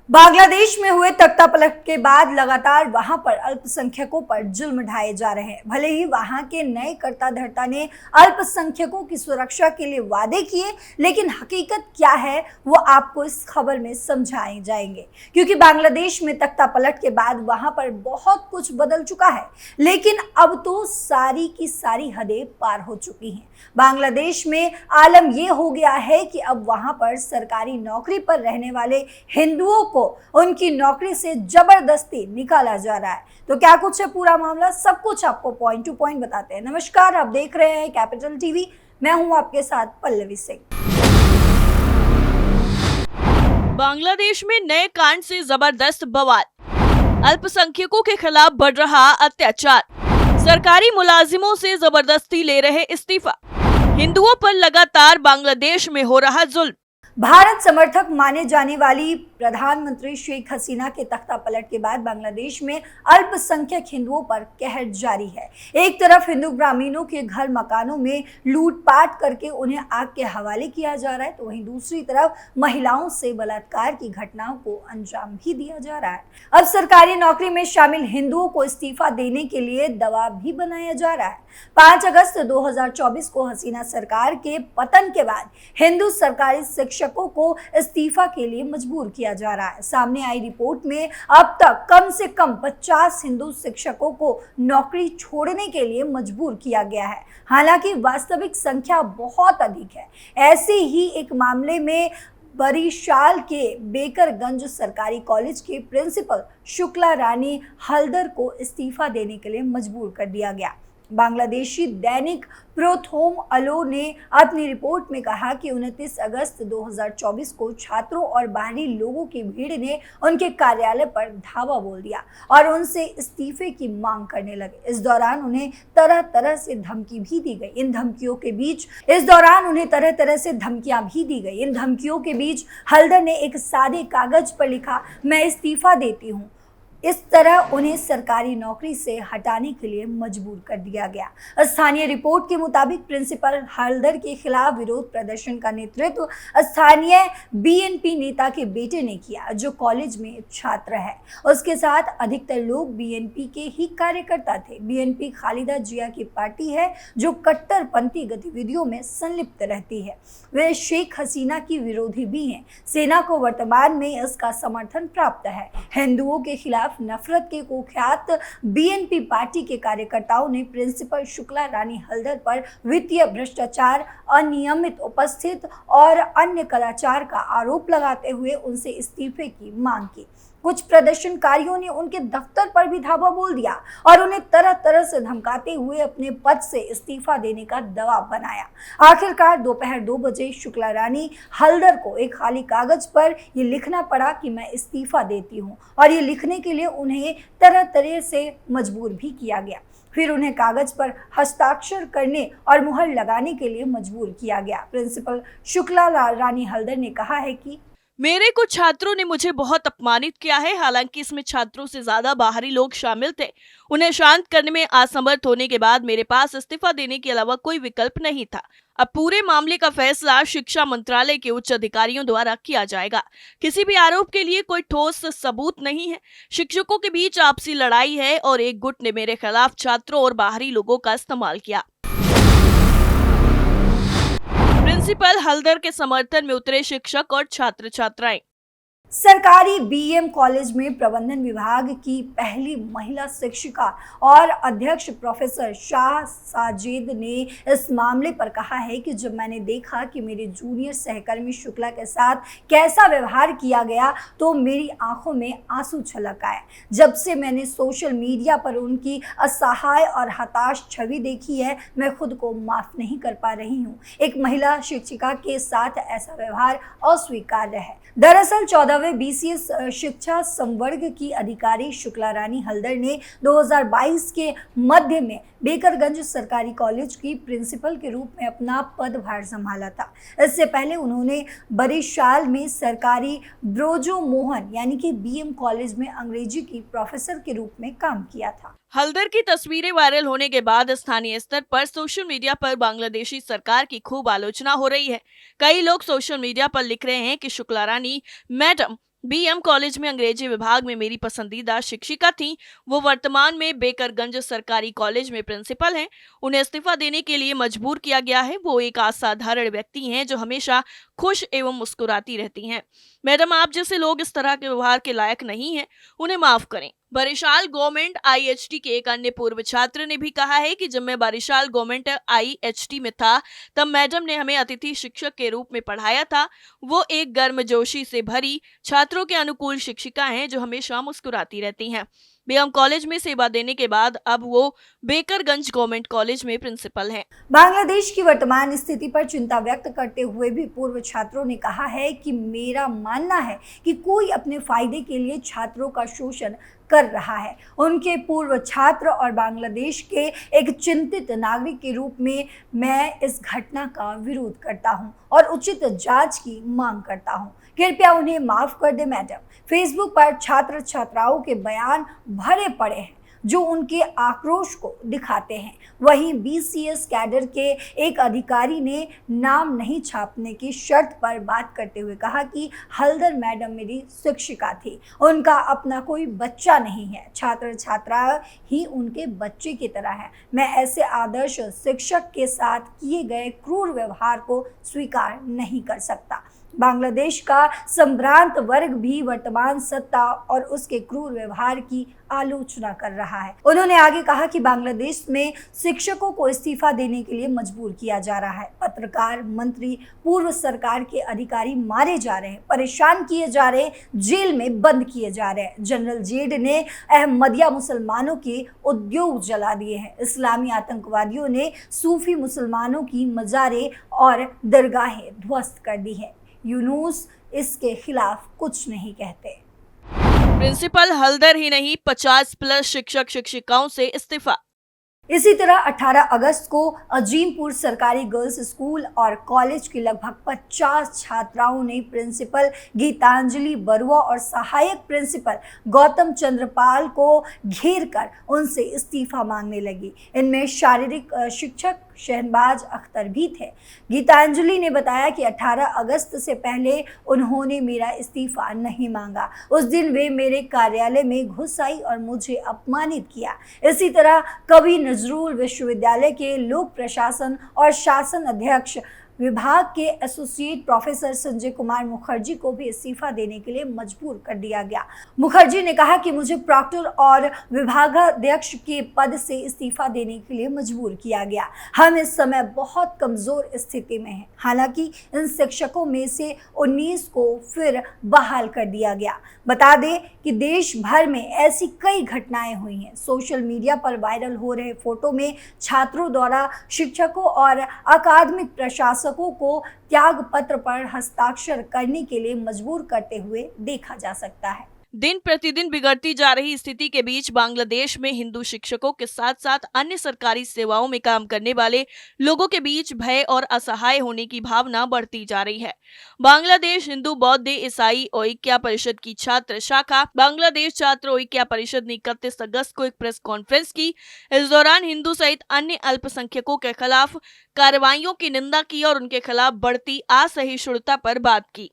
बांग्लादेश में हुए तख्तापलट के बाद लगातार वहां पर अल्पसंख्यकों पर जुल्म ढाए जा रहे हैं। भले ही वहां के नए कर्ता धर्ता ने अल्पसंख्यकों की सुरक्षा के लिए वादे किए, लेकिन हकीकत क्या है वो आपको इस खबर में समझाए जाएंगे। क्योंकि बांग्लादेश में तख्तापलट के बाद वहां पर बहुत कुछ बदल चुका है, लेकिन अब तो सारी की सारी हदें पार हो चुकी हैं। बांग्लादेश में आलम यह हो गया है कि अब वहां पर सरकारी नौकरी पर रहने वाले हिंदुओं को उनकी नौकरी से जबरदस्ती निकाला जा रहा है। तो क्या कुछ है पूरा मामला, सब कुछ आपको पॉइंट टू पॉइंट बताते हैं। नमस्कार, आप देख रहे हैं कैपिटल टीवी। मैं हूं आपके साथ पल्लवी सिंह। बांग्लादेश में नए कांड से जबरदस्त बवाल, अल्पसंख्यकों के खिलाफ बढ़ रहा अत्याचार, सरकारी मुलाजिमों से जबरदस्ती ले रहे इस्तीफा, हिंदुओं पर लगातार बांग्लादेश में हो रहा जुल्म। भारत समर्थक माने जाने वाली प्रधानमंत्री शेख हसीना के तख्तापलट के बाद बांग्लादेश में अल्पसंख्यक हिंदुओं पर कहर जारी है। एक तरफ हिंदू ग्रामीणों के घर मकानों में लूटपाट करके उन्हें आग के हवाले किया जा रहा है, तो वहीं दूसरी तरफ महिलाओं से बलात्कार की घटनाओं को अंजाम भी दिया जा रहा है। अब सरकारी नौकरी में शामिल हिंदुओं को इस्तीफा देने के लिए दबाव भी बनाया जा रहा है। 5 अगस्त 2024 को हसीना सरकार के पतन के बाद हिंदू सरकारी शिक्षकों को इस्तीफा के लिए मजबूर किया जा रहा है। सामने आई रिपोर्ट में अब तक कम से कम 50 हिंदू शिक्षकों को नौकरी छोड़ने के लिए मजबूर किया गया है। हालांकि वास्तविक संख्या बहुत अधिक है। ऐसे ही एक मामले में बरिशाल के बेकरगंज सरकारी कॉलेज के प्रिंसिपल शुक्ला रानी हल्दर को इस्तीफा देने के लिए मजबूर कर दिया गया। बांग्लादेशी दैनिक प्रोथोम अलो ने अपनी रिपोर्ट में कहा कि 29 अगस्त 2024 को छात्रों और बाहरी लोगों की भीड़ ने उनके कार्यालय पर धावा बोल दिया और उनसे इस्तीफे की मांग करने लगे। इस दौरान उन्हें तरह तरह से धमकी भी दी गई। इन धमकियों के बीच हल्दर ने एक सादे कागज पर लिखा, मैं इस्तीफा देती हूँ। इस तरह उन्हें सरकारी नौकरी से हटाने के लिए मजबूर कर दिया गया। स्थानीय रिपोर्ट के मुताबिक प्रिंसिपल हल्दर के खिलाफ विरोध प्रदर्शन का नेतृत्व स्थानीय बीएनपी नेता के बेटे ने किया, जो कॉलेज में छात्र है। उसके साथ अधिकतर लोग बीएनपी के ही कार्यकर्ता थे। बीएनपी खालिदा जिया की पार्टी है जो कट्टरपंथी गतिविधियों में संलिप्त रहती है। वे शेख हसीना की विरोधी भी हैं। सेना को वर्तमान में इसका समर्थन प्राप्त है। हिंदुओं के खिलाफ नफरत के कुख्यात बीएनपी पार्टी के कार्यकर्ताओं ने प्रिंसिपल शुक्ला रानी हल्दर पर वित्तीय भ्रष्टाचार, अनियमित उपस्थित और अन्य कदाचार का आरोप लगाते हुए उनसे इस्तीफे की मांग की। कुछ प्रदर्शनकारियों ने उनके दफ्तर पर भी धावा बोल दिया और उन्हें तरह तरह से धमकाते हुए अपने पद से इस्तीफा देने का दबाव बनाया। आखिरकार दोपहर 2 बजे शुक्ला रानी हल्दर को एक खाली कागज पर यह लिखना पड़ा कि मैं इस्तीफा देती हूं, और ये लिखने के लिए उन्हें तरह तरह से मजबूर भी किया गया। फिर उन्हें कागज पर हस्ताक्षर करने और मुहर लगाने के लिए मजबूर किया गया। प्रिंसिपल शुक्ला रानी हल्दर ने कहा है कि मेरे कुछ छात्रों ने मुझे बहुत अपमानित किया है। हालांकि इसमें छात्रों से ज्यादा बाहरी लोग शामिल थे। उन्हें शांत करने में असमर्थ होने के बाद मेरे पास इस्तीफा देने के अलावा कोई विकल्प नहीं था। अब पूरे मामले का फैसला शिक्षा मंत्रालय के उच्च अधिकारियों द्वारा किया जाएगा। किसी भी आरोप के लिए कोई ठोस सबूत नहीं है। शिक्षकों के बीच आपसी लड़ाई है और एक गुट ने मेरे खिलाफ छात्रों और बाहरी लोगों का इस्तेमाल किया। प्रिंसिपल हल्दर के समर्थन में उतरे शिक्षक और छात्र छात्राएं। सरकारी बीएम कॉलेज में प्रबंधन विभाग की पहली महिला शिक्षिका और अध्यक्ष प्रोफेसर शाह साजिद ने इस मामले पर कहा है कि जब मैंने देखा कि मेरे जूनियर सहकर्मी शुक्ला के साथ कैसा व्यवहार किया गया तो मेरी आंखों में आंसू छलक आए। जब से मैंने सोशल मीडिया पर उनकी असहाय और हताश छवि देखी है, मैं खुद को माफ नहीं कर पा रही हूँ। एक महिला शिक्षिका के साथ ऐसा व्यवहार अस्वीकार्य है। दरअसल 14वें बीसीएस शिक्षा संवर्ग की अधिकारी शुक्ला रानी हल्दर ने 2022 के मध्य में बेकरगंज सरकारी कॉलेज की प्रिंसिपल के रूप में अपना पदभार संभाला था। इससे पहले उन्होंने बरिशाल में सरकारी ब्रोजो मोहन यानी कि बीएम कॉलेज में अंग्रेजी की प्रोफेसर के रूप में काम किया था। हल्दर की तस्वीरें वायरल होने के बाद स्थानीय स्तर पर सोशल मीडिया पर बांग्लादेशी सरकार की खूब आलोचना हो रही है। कई लोग सोशल मीडिया पर लिख रहे हैं कि शुक्ला रानी मैडम बीएम कॉलेज में अंग्रेजी विभाग में मेरी पसंदीदा शिक्षिका थी। वो वर्तमान में बेकरगंज सरकारी कॉलेज में प्रिंसिपल हैं। उन्हें इस्तीफा देने के लिए मजबूर किया गया है। वो एक असाधारण व्यक्ति हैं जो हमेशा खुश एवं मुस्कुराती रहती हैं। मैडम, आप जैसे लोग इस तरह के व्यवहार के लायक नहीं हैं, उन्हें माफ करें। बरिशाल गवर्नमेंट आईएचटी के एक अन्य पूर्व छात्र ने भी कहा है कि जब मैं बरिशाल गवर्नमेंट आईएचटी में था तब मैडम ने हमें अतिथि शिक्षक के रूप में पढ़ाया था। वो एक गर्मजोशी से भरी छात्रों के अनुकूल शिक्षिका हैं जो हमेशा मुस्कुराती रहती हैं। बीएम कॉलेज में सेवा देने के बाद अब वो बेकरगंज गवर्नमेंट कॉलेज में प्रिंसिपल हैं। बांग्लादेश की वर्तमान स्थिति पर चिंता व्यक्त करते हुए भी पूर्व छात्रों ने कहा है कि मेरा मानना है कि कोई अपने फायदे के लिए छात्रों का शोषण कर रहा है। उनके पूर्व छात्र और बांग्लादेश के एक चिंतित नागरिक के रूप में मैं इस घटना का विरोध करता हूं और उचित जांच की मांग करता हूं। कृपया उन्हें माफ कर दे मैडम। फेसबुक पर छात्र छात्राओं के बयान भरे पड़े हैं जो उनके आक्रोश को दिखाते हैं। वहीं बीसीएस कैडर के एक अधिकारी ने नाम नहीं छापने की शर्त पर बात करते हुए कहा कि हल्दर मैडम मेरी शिक्षिका थी, उनका अपना कोई बच्चा नहीं है, छात्र छात्रा ही उनके बच्चे की तरह है। मैं ऐसे आदर्श शिक्षक के साथ किए गए क्रूर व्यवहार को स्वीकार नहीं कर सकता। बांग्लादेश का संभ्रांत वर्ग भी वर्तमान सत्ता और उसके क्रूर व्यवहार की आलोचना कर रहा है। उन्होंने आगे कहा कि बांग्लादेश में शिक्षकों को इस्तीफा देने के लिए मजबूर किया जा रहा है। पत्रकार, मंत्री, पूर्व सरकार के अधिकारी मारे जा रहे हैं, परेशान किए जा रहे हैं, जेल में बंद किए जा रहे हैं। जनरल जेड ने अहमदिया मुसलमानों के उद्योग जला दिए हैं। इस्लामी आतंकवादियों ने सूफी मुसलमानों की मज़ारें और दरगाहें ध्वस्त कर दी हैं। यूनुस इसके खिलाफ कुछ नहीं कहते। प्रिंसिपल हल्दर ही नहीं, 50+ शिक्षक शिक्षिकाओं से इस्तीफा। इसी तरह 18 अगस्त को अजीमपुर सरकारी गर्ल्स स्कूल और कॉलेज की लगभग 50 छात्राओं ने प्रिंसिपल गीतांजलि बरुआ और सहायक प्रिंसिपल गौतम चंद्रपाल को घेर कर उनसे इस्तीफा मांगने लगी। इनमें शारीरिक शिक्षक शहनबाज अख्तर भी थे। गीतांजलि ने बताया कि 18 अगस्त से पहले उन्होंने मेरा इस्तीफा नहीं मांगा। उस दिन वे मेरे कार्यालय में घुस आई और मुझे अपमानित किया। इसी तरह कवि नजरुल विश्वविद्यालय के लोक प्रशासन और शासन अध्यक्ष विभाग के एसोसिएट प्रोफेसर संजय कुमार मुखर्जी को भी इस्तीफा देने के लिए मजबूर कर दिया गया। मुखर्जी ने कहा कि मुझे प्रॉक्टर और विभागाध्यक्ष के पद से इस्तीफा देने के लिए मजबूर किया गया। हम इस समय बहुत कमजोर स्थिति में हैं। हालांकि इन शिक्षकों में से 19 को फिर बहाल कर दिया गया। बता दें कि देश भर में ऐसी कई घटनाएं हुई हैं। सोशल मीडिया पर वायरल हो रहे फोटो में छात्रों द्वारा शिक्षकों और अकादमिक प्रशासकों को त्याग पत्र पर हस्ताक्षर करने के लिए मजबूर करते हुए देखा जा सकता है। दिन प्रतिदिन बिगड़ती जा रही स्थिति के बीच बांग्लादेश में हिंदू शिक्षकों के साथ साथ अन्य सरकारी सेवाओं में काम करने वाले लोगों के बीच भय और असहाय होने की भावना बढ़ती जा रही है। बांग्लादेश हिंदू बौद्ध ईसाई ओइक्या परिषद की छात्र शाखा बांग्लादेश छात्र ओइक्या परिषद ने 31 अगस्त को एक प्रेस कॉन्फ्रेंस की। इस दौरान हिंदू सहित अन्य अल्पसंख्यकों के खिलाफ कार्रवाइयों की निंदा की और उनके खिलाफ बढ़ती असहिष्णुता पर बात की।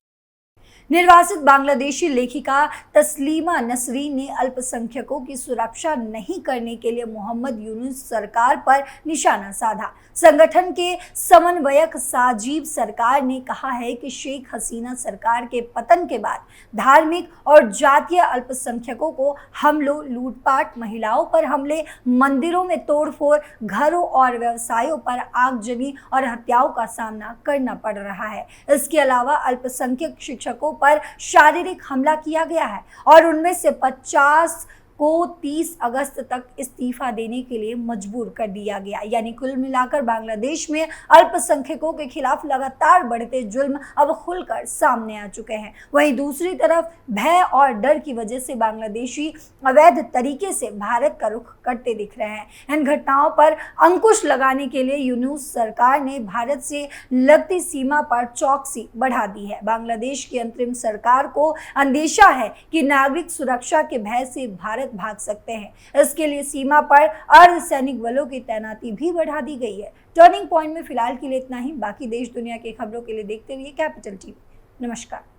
निर्वासित बांग्लादेशी लेखिका तस्लीमा नसरीन ने अल्पसंख्यकों की सुरक्षा नहीं करने के लिए मोहम्मद यूनुस सरकार पर निशाना साधा। संगठन के समन्वयक साजिब सरकार ने कहा है कि शेख हसीना सरकार के पतन के बाद धार्मिक और जातीय अल्पसंख्यकों को हमलों, लूटपाट, महिलाओं पर हमले, मंदिरों में तोड़फोड़, घरों और व्यवसायों पर आगजनी और हत्याओं का सामना करना पड़ रहा है। इसके अलावा अल्पसंख्यक शिक्षकों पर शारीरिक हमला किया गया है और उनमें से 50 को 30 अगस्त तक इस्तीफा देने के लिए मजबूर कर दिया गया। यानी कुल मिलाकर बांग्लादेश में अल्पसंख्यकों के खिलाफ लगातार बढ़ते जुल्म अब खुलकर सामने आ चुके हैं। वहीं दूसरी तरफ भय और डर की वजह से बांग्लादेशी अवैध तरीके से भारत का रुख करते दिख रहे हैं। इन घटनाओं पर अंकुश लगाने के लिए यूनुस सरकार ने भारत से लगती सीमा पर चौकसी बढ़ा दी है। बांग्लादेश की अंतरिम सरकार को अंदेशा है कि नागरिक सुरक्षा के भय से भारत भाग सकते हैं। इसके लिए सीमा पर अर्धसैनिक बलों की तैनाती भी बढ़ा दी गई है। टर्निंग पॉइंट में फिलहाल के लिए इतना ही। बाकी देश दुनिया की खबरों के लिए देखते रहिए कैपिटल टीवी। नमस्कार।